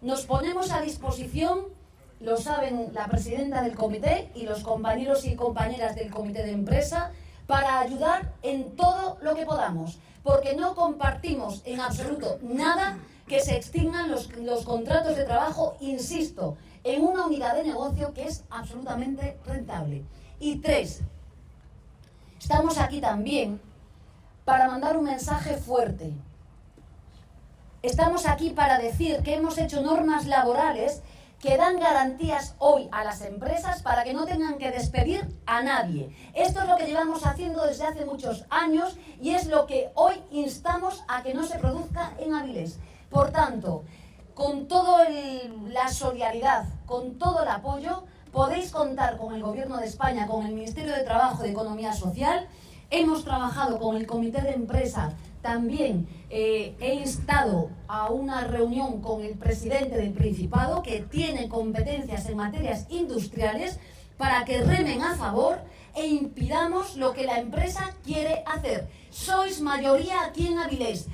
nos ponemos a disposición, lo saben la presidenta del comité y los compañeros y compañeras del comité de empresa, para ayudar en todo lo que podamos, porque no compartimos en absoluto nada que se extingan los contratos de trabajo, insisto, en una unidad de negocio que es absolutamente rentable. Y 3, estamos aquí también para mandar un mensaje fuerte. Estamos aquí para decir que hemos hecho normas laborales que dan garantías hoy a las empresas para que no tengan que despedir a nadie. Esto es lo que llevamos haciendo desde hace muchos años y es lo que hoy instamos a que no se produzca en Avilés. Por tanto, con toda la solidaridad, con todo el apoyo, podéis contar con el Gobierno de España, con el Ministerio de Trabajo y de Economía Social. Hemos trabajado con el Comité de Empresa. También he instado a una reunión con el presidente del Principado, que tiene competencias en materias industriales, para que remen a favor e impidamos lo que la empresa quiere hacer. Sois mayoría aquí en Avilés.